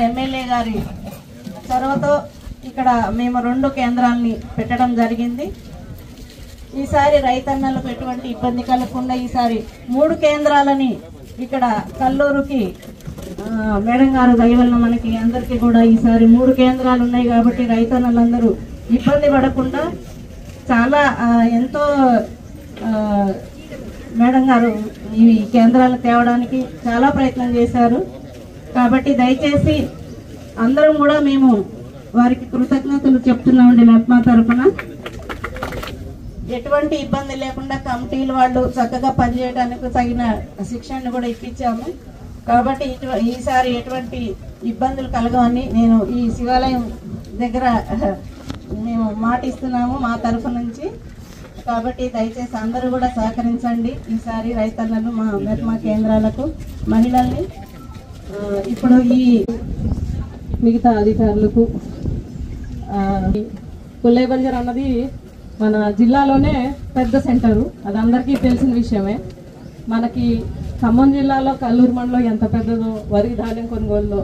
MLA గారి చొరవతో ఇక్కడ మేము 2 కేంద్రాలని పెట్టడం జరిగింది. ఈసారి రైతన్నలకు ఎటువంటి ఇబ్బంది కలగకుండా ఈసారి 3 కేంద్రాలని ఇక్కడ కల్లూరుకి మేడం గారు దయవల్ల మనకి అందరికీ కూడా ఈసారి 3 కేంద్రాలు ఉన్నాయి కాబట్టి రైతన్నలందరూ ఇబ్బంది పడకుండా చాలా ఎంతో మేడం గారు ఈ కేంద్రాలను తేవడానికి చాలా ప్రయత్నం చేశారు. కాబట్టి దయచేసి అందరం కూడా మేము వారికి కృతజ్ఞతలు చెప్తున్నామండి. మెప్మా తరఫున ఎటువంటి ఇబ్బంది లేకుండా కమిటీలు వాళ్ళు చక్కగా పనిచేయడానికి తగిన శిక్షణ కూడా ఇప్పించాము. కాబట్టి ఈసారి ఎటువంటి ఇబ్బందులు కలగవని నేను ఈ శివాలయం దగ్గర మేము మాటిస్తున్నాము మా తరఫు నుంచి. కాబట్టి దయచేసి అందరూ కూడా సహకరించండి. ఈసారి రైతన్నలు మా మెప్మా కేంద్రాలకు మహిళల్ని ఇప్పుడు ఈ మిగతా అధికారులకు పుల్లేబంజర్ అన్నది మన జిల్లాలోనే పెద్ద సెంటరు, అది అందరికీ తెలిసిన విషయమే. మనకి ఖమ్మం జిల్లాలో కల్లూరు మండలం ఎంత పెద్దదో వరి ధాన్యం కొనుగోలులో,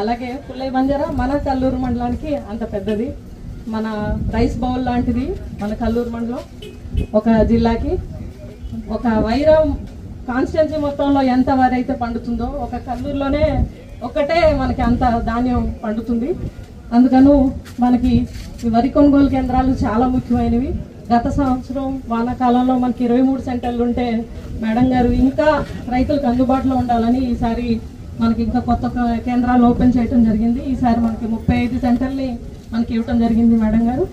అలాగే పుల్లేబంజర మన కల్లూరు మండలానికి అంత పెద్దది. మన రైస్ బౌల్ లాంటిది మన కల్లూరు మండలం ఒక జిల్లాకి. ఒక వైరం కాన్స్టిట్యున్సీ మొత్తంలో ఎంత వరి అయితే పండుతుందో ఒక కల్లూరులోనే ఒకటే మనకి అంత ధాన్యం పండుతుంది. అందుకను మనకి ఈ వరి కొనుగోలు కేంద్రాలు చాలా ముఖ్యమైనవి. గత సంవత్సరం వానాకాలంలో మనకి 23 సెంటర్లు ఉంటే మేడం గారు ఇంకా రైతులకు అందుబాటులో ఉండాలని ఈసారి మనకి ఇంకా కొత్త కేంద్రాలు ఓపెన్ చేయడం జరిగింది. ఈసారి మనకి 35 సెంటర్ని మనకి ఇవ్వటం జరిగింది మేడం గారు.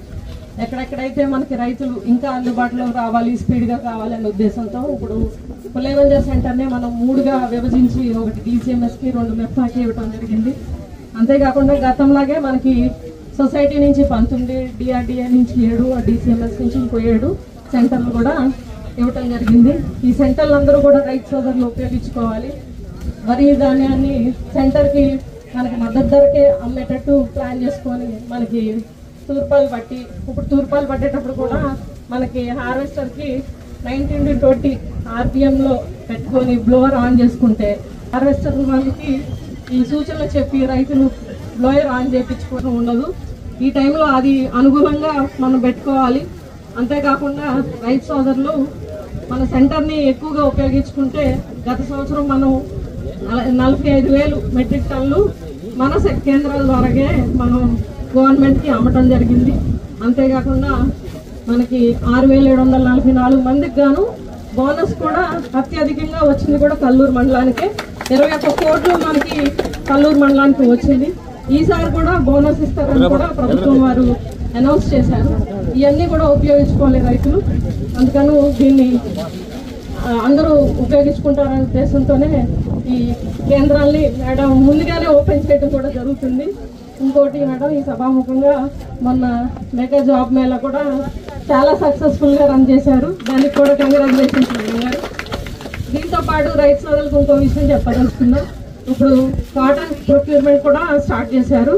ఎక్కడెక్కడైతే మనకి రైతులు ఇంకా అందుబాటులో రావాలి, స్పీడ్గా కావాలనే ఉద్దేశంతో ఇప్పుడు పుల్లేబంజర్ సెంటర్నే మనం 3గా విభజించి ఒకటి DCMSకి 2 మెప్మాకి ఇవ్వటం జరిగింది. అంతేకాకుండా గతంలాగే మనకి సొసైటీ నుంచి 19, DRDA నుంచి 7, DCMS నుంచి ఇంకో 7 సెంటర్లు కూడా ఇవ్వటం జరిగింది. ఈ సెంటర్లు అందరూ కూడా రైతు సోదరులు ఉపయోగించుకోవాలి. వరి ధాన్యాన్ని సెంటర్కి మనకి మద్దతు ధరకే అమ్మేటట్టు ప్లాన్ చేసుకొని మనకి తూర్పాలు పట్టి, ఇప్పుడు తూర్పాలు పట్టేటప్పుడు కూడా మనకి హార్వెస్టర్కి 19 to 20 RPMలో పెట్టుకొని బ్లోవర్ ఆన్ చేసుకుంటే హార్వెస్టర్ వాళ్ళకి ఈ సూచనలు చెప్పి రైతులు బ్లోయర్ ఆన్ చేయించుకోవడం ఉండదు. ఈ టైంలో అది అనుగుణంగా మనం పెట్టుకోవాలి. అంతేకాకుండా రైతు సోదరులు మన సెంటర్ని ఎక్కువగా ఉపయోగించుకుంటే గత సంవత్సరం మనం 45,000 మెట్రిక్ టన్నులు మన కేంద్రాల ద్వారాగే మనం గవర్నమెంట్కి అమ్మటం జరిగింది. అంతేకాకుండా మనకి 6,744 మందికి గాను బోనస్ కూడా అత్యధికంగా వచ్చింది కూడా కల్లూరు మండలానికే. 21 కోట్లు మనకి కల్లూరు మండలానికి వచ్చింది. ఈసారి కూడా బోనస్ ఇస్తారని కూడా ప్రభుత్వం వారు అనౌన్స్ చేశారు. ఇవన్నీ కూడా ఉపయోగించుకోవాలి రైతులు. అందుకని దీన్ని అందరూ ఉపయోగించుకుంటారనే ఉద్దేశంతోనే ఈ కేంద్రాల్ని మేడం ముందుగానే ఓపెన్ చేయడం కూడా జరుగుతుంది. ఇంకోటి మేడం, ఈ సభాముఖంగా మొన్న మెగా జాబ్ మేళా కూడా చాలా సక్సెస్ఫుల్గా రన్ చేశారు. దానికి కూడా కంగ్రాచులేషన్స్ మేడం గారు. దీంతో పాటు రైతు సోదరులకు ఇంకో విషయం చెప్పదలుచుకున్నాం. ఇప్పుడు కాటన్ ప్రొక్యూర్మెంట్ కూడా స్టార్ట్ చేశారు.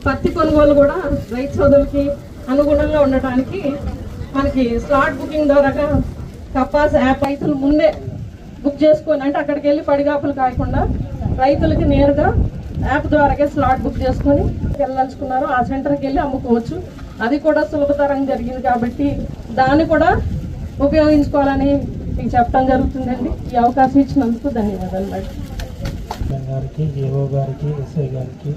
పత్తి కొనుగోలు కూడా రైతు సోదరులకి అనుగుణంగా ఉండటానికి మనకి స్లాట్ బుకింగ్ ద్వారా కపాస్ యాప్ రైతులు ముందే బుక్ చేసుకొని, అంటే అక్కడికి వెళ్ళి పడిగాపులు కాకుండా రైతులకి నేరుగా యాప్ ద్వారాగే స్లాట్ బుక్ చేసుకొని వెళ్ళదలుచుకున్నారు ఆ సెంటర్కి వెళ్ళి అమ్ముకోవచ్చు. అది కూడా సులభతరంగా జరిగింది కాబట్టి దాన్ని కూడా ఉపయోగించుకోవాలని మీకు చెప్పడం జరుగుతుందండి. ఈ అవకాశం ఇచ్చినందుకు ధన్యవాదాలు మేడం గారికి, ఏఓ గారికి, ఎస్ఐ గారికి,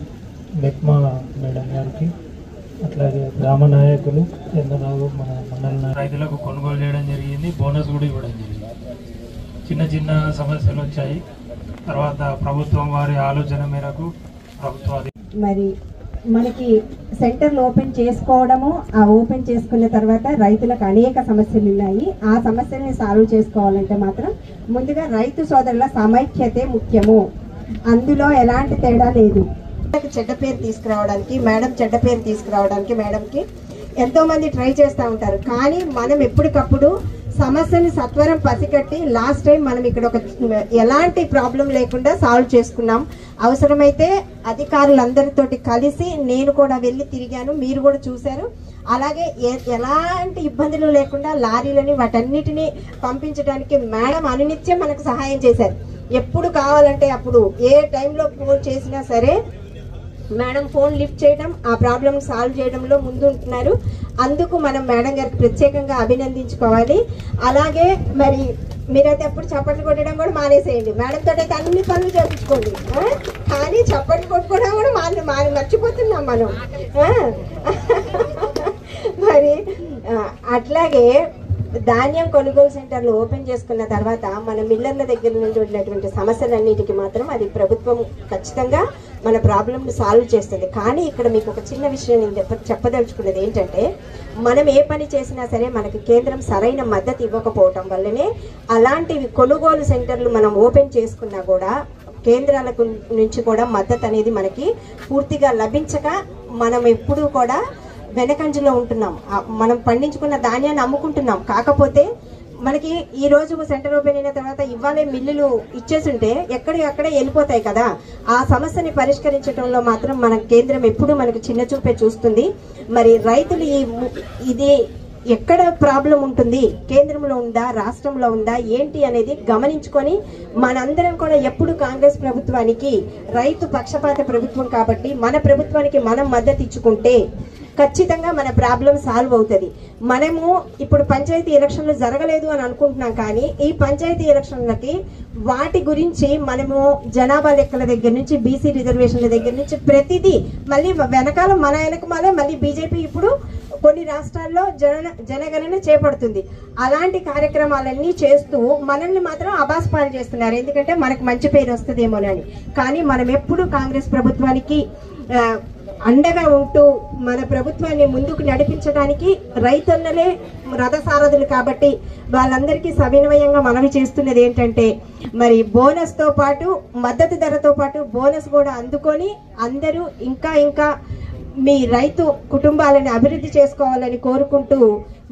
మెప్మా మేడం గారికి, అట్లాగే గ్రామ నాయకులు చంద్రబాబు మన మండల రైతులకు కొనుగోలు చేయడం జరిగింది. బోనస్ కూడా ఇవ్వడం జరిగింది. చిన్న చిన్న సమస్యలు వచ్చాయి. తర్వాత ప్రభుత్వం వారి ఆలోచన మేరకు మరి మనకి సెంటర్లు ఓపెన్ చేసుకోవడము, ఆ ఓపెన్ చేసుకున్న తర్వాత రైతులకు అనేక సమస్యలు ఉన్నాయి. ఆ సమస్యల్ని సాల్వ్ చేసుకోవాలంటే మాత్రం ముందుగా రైతు సోదరుల సమైక్యతే ముఖ్యము. అందులో ఎలాంటి తేడా లేదు. చెడ్డ పేరు తీసుకురావడానికి మేడంకి ఎంతో మంది ట్రై చేస్తూ ఉంటారు. కానీ మనం ఎప్పటికప్పుడు సమస్యని సత్వరం పసిగట్టి లాస్ట్ టైం మనం ఇక్కడ ఒక ఎలాంటి ప్రాబ్లం లేకుండా సాల్వ్ చేసుకున్నాం. అవసరమైతే అధికారులందరితోటి కలిసి నేను కూడా వెళ్ళి తిరిగాను, మీరు కూడా చూశారు. అలాగే ఎలాంటి ఇబ్బందులు లేకుండా లారీలని వాటన్నిటిని పంపించడానికి మేడం అనునిత్యం మనకు సహాయం చేశారు. ఎప్పుడు కావాలంటే అప్పుడు ఏ టైంలో ఫోన్ చేసినా సరే మేడం ఫోన్ లిఫ్ట్ చేయడం, ఆ ప్రాబ్లమ్ సాల్వ్ చేయడంలో ముందు ఉంటున్నారు. అందుకు మనం మేడం గారికి ప్రత్యేకంగా అభినందించుకోవాలి. అలాగే మరి మీరైతే ఎప్పుడు చప్పట్లు కొట్టడం కూడా మానేసేయండి. మేడంతో అయితే అన్ని పనులు చేయించుకోండి, కానీ చప్పట్లు కొట్టుకోవడం కూడా మర్చిపోతున్నాం మనం. మరి అట్లాగే ధాన్యం కొనుగోలు సెంటర్లు ఓపెన్ చేసుకున్న తర్వాత మన మిల్లర్ల దగ్గర నుండి ఉన్నటువంటి సమస్యలన్నిటికీ మాత్రం అది ప్రభుత్వం ఖచ్చితంగా మన ప్రాబ్లమ్ని సాల్వ్ చేస్తుంది. కానీ ఇక్కడ మీకు ఒక చిన్న విషయం నేను చెప్పదలుచుకున్నది ఏంటంటే, మనం ఏ పని చేసినా సరే మనకి కేంద్రం సరైన మద్దతు ఇవ్వకపోవటం వల్లనే అలాంటివి కొనుగోలు సెంటర్లు మనం ఓపెన్ చేసుకున్నా కూడా కేంద్రాలకు నుంచి కూడా మద్దతు అనేది మనకి పూర్తిగా లభించక మనం ఎప్పుడూ కూడా వెనకంజలో ఉంటున్నాం. మనం పండించుకున్న ధాన్యాన్ని అమ్ముకుంటున్నాం. కాకపోతే మనకి ఈ రోజు సెంటర్ ఓపెన్ అయిన తర్వాత ఇవ్వాలే మిల్లులు ఇచ్చేస్తుంటే ఎక్కడే వెళ్ళిపోతాయి కదా. ఆ సమస్యని పరిష్కరించడంలో మాత్రం మన కేంద్రం ఎప్పుడు మనకు చిన్న చూపే చూస్తుంది. మరి రైతులు ఇది ఎక్కడ ప్రాబ్లం ఉంటుంది, కేంద్రంలో ఉందా రాష్ట్రంలో ఉందా ఏంటి అనేది గమనించుకొని మనందరం కూడా ఎప్పుడు కాంగ్రెస్ ప్రభుత్వానికి రైతు పక్షపాత ప్రభుత్వం కాబట్టి మన ప్రభుత్వానికి మనం మద్దతు ఇచ్చుకుంటే ఖచ్చితంగా మన ప్రాబ్లం సాల్వ్ అవుతుంది. మనము ఇప్పుడు పంచాయతీ ఎలక్షన్లు జరగలేదు అని అనుకుంటున్నాం, కానీ ఈ పంచాయతీ ఎలక్షన్లకి వాటి గురించి మనము జనాభా లెక్కల దగ్గర నుంచి బీసీ రిజర్వేషన్ల దగ్గర నుంచి ప్రతిదీ మళ్ళీ వెనకాల మన వెనకమాలే మళ్ళీ బీజేపీ ఇప్పుడు కొన్ని రాష్ట్రాల్లో జనగణన చేపడుతుంది. అలాంటి కార్యక్రమాలన్నీ చేస్తూ మనల్ని మాత్రం అబాస్పాలు చేస్తున్నారు. ఎందుకంటే మనకు మంచి పేరు వస్తుందేమోనని. కానీ మనం ఎప్పుడు కాంగ్రెస్ ప్రభుత్వానికి అండగా ఉంటూ మన ప్రభుత్వాన్ని ముందుకు నడిపించడానికి రైతులనే రథసారథులు కాబట్టి వాళ్ళందరికీ సవినయంగా మనవి చేస్తున్నది ఏంటంటే, మరి బోనస్తో పాటు మద్దతు ధరతో పాటు బోనస్ కూడా అందుకొని అందరూ ఇంకా మీ రైతు కుటుంబాలను అభివృద్ధి చేసుకోవాలని కోరుకుంటూ,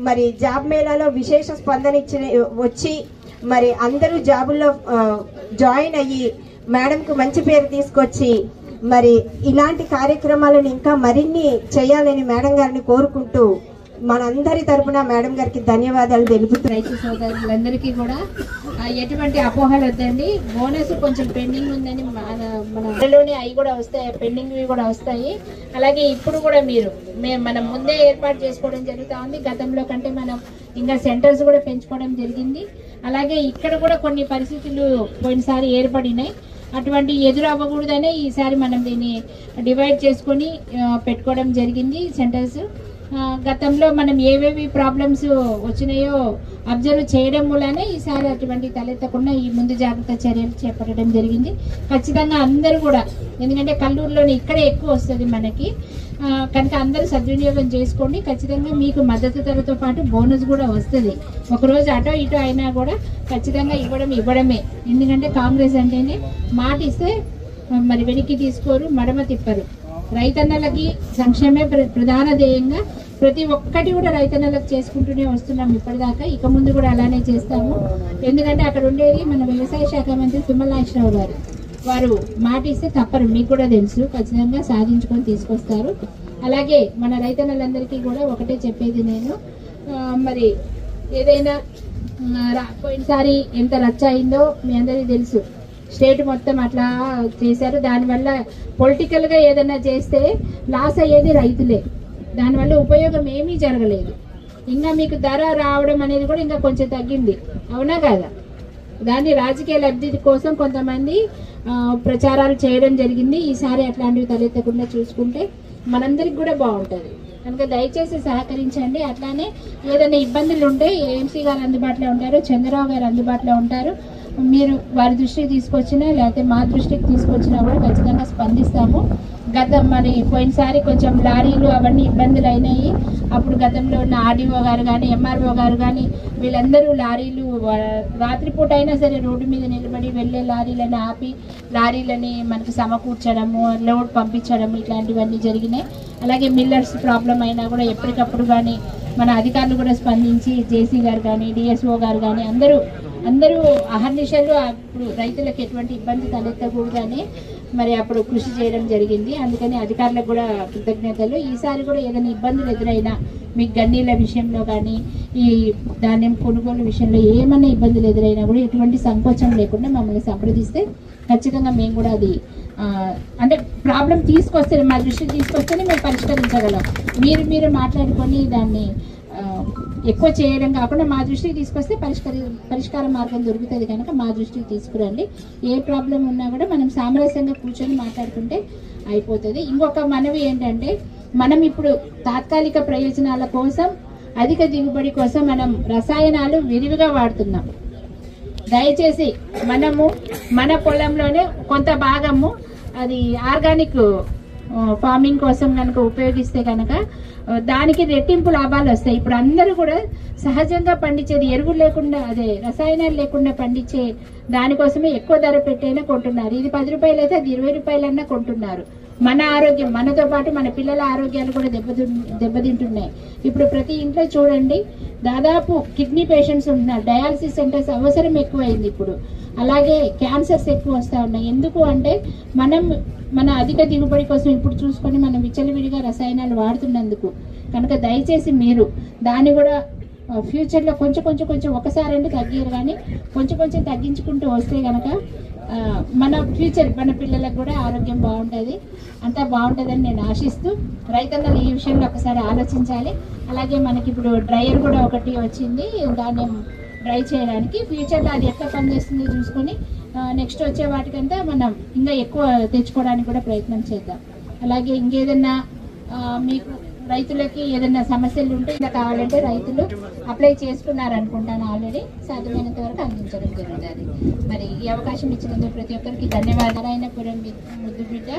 మరి జాబ్ మేళాలో విశేష స్పందన వచ్చి మరి అందరూ జాబుల్లో జాయిన్ అయ్యి మేడంకు మంచి పేరు తీసుకొచ్చి మరి ఇలాంటి కార్యక్రమాలను ఇంకా మరిన్ని చేయాలని మేడం గారిని కోరుకుంటూ మనందరి తరపున మేడం గారికి ధన్యవాదాలు తెలుపుతూ, రైతు సోదరులందరికీ కూడా ఎటువంటి అపోహలు వద్దండి. బోనస్ కొంచెం పెండింగ్ ఉందని మనలోనే అవి కూడా వస్తాయి, పెండింగ్వి కూడా వస్తాయి. అలాగే ఇప్పుడు కూడా మనం ముందే ఏర్పాటు చేసుకోవడం జరుగుతూ ఉంది. గతంలో కంటే మనం ఇంకా సెంటర్స్ కూడా పెంచుకోవడం జరిగింది. అలాగే ఇక్కడ కూడా కొన్ని పరిస్థితులు పోయినసారి ఏర్పడినాయి. అటువంటి ఎదురు అవ్వకూడదనే ఈసారి మనం దీన్ని డివైడ్ చేసుకొని పెట్టుకోవడం జరిగింది సెంటర్స్. గతంలో మనం ఏవేవి ప్రాబ్లమ్స్ వచ్చినాయో అబ్జర్వ్ చేయడం మూలనే ఈసారి అటువంటి తలెత్తకుండా ఈ ముందు జాగ్రత్త చర్యలు చేపట్టడం జరిగింది. ఖచ్చితంగా అందరూ కూడా, ఎందుకంటే కల్లూరులోనే ఇక్కడే ఎక్కువ వస్తుంది మనకి, కనుక అందరూ సద్వినియోగం చేసుకోండి. ఖచ్చితంగా మీకు మద్దతు ధరతో పాటు బోనస్ కూడా వస్తుంది. ఒకరోజు అటో ఇటో అయినా కూడా ఖచ్చితంగా ఇవ్వడమే. ఎందుకంటే కాంగ్రెస్ అంటేనే మాట ఇస్తే మరి వెనక్కి తీసుకోరు, మడమ తిప్పరు. రైతన్నలకి సంక్షేమే ప్రధాన ధ్యేయంగా ప్రతి ఒక్కటి కూడా రైతన్నలకు చేసుకుంటూనే వస్తున్నాం ఇప్పటిదాకా. ఇక ముందు కూడా అలానే చేస్తాము. ఎందుకంటే అక్కడ ఉండేది మన వ్యవసాయ శాఖ మంత్రి తుమ్మల నాగేశ్వరరావు గారు. వారు మాట ఇస్తే తప్పరు, మీకు కూడా తెలుసు, ఖచ్చితంగా సాధించుకొని తీసుకొస్తారు. అలాగే మన రైతన్నలందరికీ కూడా ఒకటే చెప్పేది నేను, మరి ఏదైనా పోయినసారి ఎంత రచ్చ అయిందో మీ అందరికీ తెలుసు. స్టేట్ మొత్తం అట్లా చేశారు. దానివల్ల పొలిటికల్గా ఏదైనా చేస్తే లాస్ అయ్యేది రైతులే. దానివల్ల ఉపయోగం ఏమీ జరగలేదు. ఇంకా మీకు ధర రావడం అనేది కూడా ఇంకా కొంచెం తగ్గింది, అవునా కదా? దాన్ని రాజకీయ లబ్ధి కోసం కొంతమంది ప్రచారాలు చేయడం జరిగింది. ఈసారి అట్లాంటివి తలెత్తకుండా చూసుకుంటే మనందరికి కూడా బాగుంటుంది. కనుక దయచేసి సహకరించండి. అట్లానే ఏదైనా ఇబ్బందులు ఉంటే ఏఎంసీ గారు అందుబాటులో ఉంటారు, చంద్రరావు గారు అందుబాటులో ఉంటారు. మీరు వారి దృష్టికి తీసుకొచ్చినా లేకపోతే మా దృష్టికి తీసుకొచ్చినా కూడా ఖచ్చితంగా స్పందిస్తాము. మరి పోయినసారి కొంచెం లారీలు అవన్నీ ఇబ్బందులు అయినాయి. అప్పుడు గతంలో ఉన్న ఆర్డీఓ గారు కానీ ఎంఆర్ఓ గారు కానీ వీళ్ళందరూ లారీలు రాత్రిపూట అయినా సరే రోడ్డు మీద నిలబడి వెళ్ళే లారీలను ఆపి లారీలని మనకు సమకూర్చడము, లోడ్ పంపించడం ఇట్లాంటివన్నీ జరిగినాయి. అలాగే మిల్లర్స్ ప్రాబ్లం అయినా కూడా ఎప్పటికప్పుడు కానీ మన అధికారులు కూడా స్పందించి జేసీ గారు కానీ డిఎస్ఓ గారు కానీ అందరూ అహర్నిశలు అప్పుడు రైతులకు ఎటువంటి ఇబ్బంది తలెత్తకూడదని మరి అప్పుడు కృషి చేయడం జరిగింది. అందుకని అధికారులకు కూడా కృతజ్ఞతలు. ఈసారి కూడా ఏదైనా ఇబ్బందులు ఎదురైనా మీకు గన్నీల విషయంలో కానీ ఈ ధాన్యం కొనుగోలు విషయంలో ఏమైనా ఇబ్బందులు ఎదురైనా కూడా ఎటువంటి సంకోచం లేకుండా మమ్మల్ని సంప్రదిస్తే ఖచ్చితంగా మేము కూడా అది అంటే ప్రాబ్లం తీసుకొస్తే మా దృష్టికి తీసుకొస్తేనే మేము పరిష్కరించగలం. మీరు మాట్లాడుకొని దాన్ని ఎక్కువ చేయడం కాకుండా మా దృష్టికి తీసుకొస్తే పరిష్కార మార్గం దొరుకుతుంది కనుక మా దృష్టికి తీసుకురండి. ఏ ప్రాబ్లం ఉన్నా కూడా మనం సామరస్యంగా కూర్చొని మాట్లాడుకుంటే అయిపోతుంది. ఇంకొక మనవి ఏంటంటే మనం ఇప్పుడు తాత్కాలిక ప్రయోజనాల కోసం అధిక దిగుబడి కోసం మనం రసాయనాలు విరివిగా వాడుతున్నాం. దయచేసి మనము మన పొలంలోనే కొంత భాగము అది ఆర్గానిక్ ఫార్మింగ్ కోసం కనుక ఉపయోగిస్తే కనుక దానికి రెట్టింపు లాభాలు వస్తాయి. ఇప్పుడు అందరూ కూడా సహజంగా పండించేది ఎరువులు లేకుండా అదే రసాయనాలు లేకుండా పండించే దానికోసమే ఎక్కువ ధర పెట్టైనా కొంటున్నారు. ఇది 10 రూపాయలు అయితే అది 20 రూపాయలన్నా కొంటున్నారు. మన ఆరోగ్యం మనతో పాటు మన పిల్లల ఆరోగ్యాలు కూడా దెబ్బతింటున్నాయి. ఇప్పుడు ప్రతి ఇంట్లో చూడండి దాదాపు కిడ్నీ పేషెంట్స్ ఉంటున్నారు. డయాలసిస్ సెంటర్స్ అవసరం ఎక్కువైంది ఇప్పుడు. అలాగే క్యాన్సర్స్ ఎక్కువ వస్తూ ఉన్నాయి. ఎందుకు అంటే మన అధిక దిగుబడి కోసం ఇప్పుడు చూసుకొని మనం విచ్చలవిడిగా రసాయనాలు వాడుతున్నందుకు కనుక దయచేసి మీరు దాన్ని కూడా ఫ్యూచర్లో కొంచెం ఒకసారి అంటే తగ్గారు కానీ కొంచెం తగ్గించుకుంటూ వస్తే కనుక మన ఫ్యూచర్ మన పిల్లలకు కూడా ఆరోగ్యం బాగుంటుంది. అంతా బాగుంటుందని నేను ఆశిస్తూ రైతన్నలు ఈ విషయంలో ఒకసారి ఆలోచించాలి. అలాగే మనకి ఇప్పుడు డ్రైయర్ కూడా ఒకటి వచ్చింది దాన్ని డ్రై చేయడానికి. ఫ్యూచర్లో అది ఎట్లా పనిచేస్తుందో చూసుకొని నెక్స్ట్ వచ్చే వాటికంతా మనం ఇంకా ఎక్కువ తెచ్చుకోవడానికి కూడా ప్రయత్నం చేద్దాం. అలాగే ఇంకేదన్నా మీకు రైతులకి ఏదైనా సమస్యలు ఉంటే ఇలా కావాలంటే రైతులు అప్లై చేసుకున్నారనుకుంటాను. ఆల్రెడీ సాధ్యమైనంత వరకు అందించడం జరుగుతుంది. మరి ఈ అవకాశం ఇచ్చినందుకు ప్రతి ఒక్కరికి ధన్యవాదాలు. నారాయణపురం ముద్దు బిడ్డ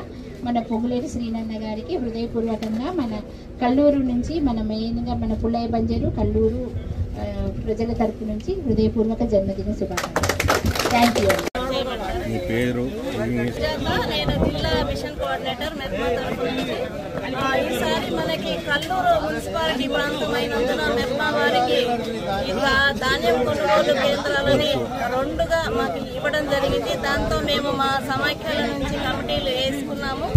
మన పొంగులేటి శ్రీనన్న గారికి హృదయపూర్వకంగా మన కల్లూరు నుంచి మన మెయిన్గా మన పుల్లయ్య బంజరు కల్లూరు ప్రజల తరపు నుంచి హృదయపూర్వక జన్మదిన శుభాకాంక్షలు. Thank you. మీ పేరు? నేను జిల్లా మిషన్ కోఆర్డినేటర్ మెప్మా తరఫు నుంచి. ఈసారి మనకి కల్లూరు మున్సిపాలిటీ ప్రాంతమైనందున మెప్మా వారికి ధాన్యం కొనుగోలు కేంద్రాలని 2గా మాకు ఇవ్వడం జరిగింది. దాంతో మేము మా సమాఖ్యల నుంచి కమిటీలు వేసుకున్నాము.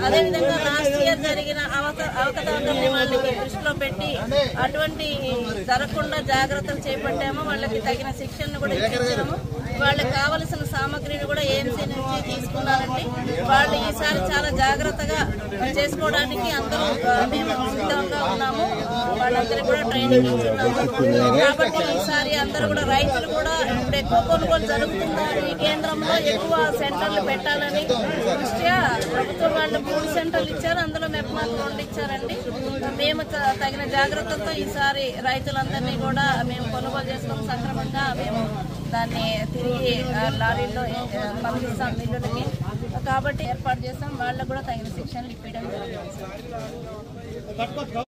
అదేవిధంగా లాస్ట్ ఇయర్ జరిగిన అవకతవకల్ని వాళ్ళకి దృష్టిలో పెట్టి అటువంటి జరగకుండా జాగ్రత్తలు చేపట్టాము. వాళ్ళకి తగిన శిక్షణను కూడా ఇచ్చాము. వాళ్ళకి కావలసిన సామగ్రిని కూడా ఏఎంసీ నుంచి తీసుకున్నారండి. వాళ్ళు ఈసారి చాలా జాగ్రత్తగా చేసుకోవడానికి అందరూ మేము సిద్ధంగా ఉన్నాము. వాళ్ళందరూ కూడా ట్రైనింగ్ ఇస్తున్నాము. కాబట్టి ఈసారి అందరూ కూడా రైతులు కూడా ఇప్పుడు ఎక్కువ కొనుగోలు జరుగుతున్నారు. ఈ కేంద్రంలో ఎక్కువ సెంటర్లు పెట్టాలని దృష్ట్యా ప్రభుత్వం వాళ్ళు 3 సెంటర్లు ఇచ్చారు. అందులో మెప్మాకు 2 ఇచ్చారండి. మేము తగిన జాగ్రత్తలతో ఈసారి రైతులందరినీ కూడా మేము కొనుగోలు చేసుకుని సక్రమంగా మేము దాన్ని తిరిగి లారీల్లో పంపిస్తాం మిల్లులకి. కాబట్టి ఏర్పాటు చేస్తాం. వాళ్ళకు కూడా తగిన శిక్షణలు ఇప్పించడం జరుగుతుంది.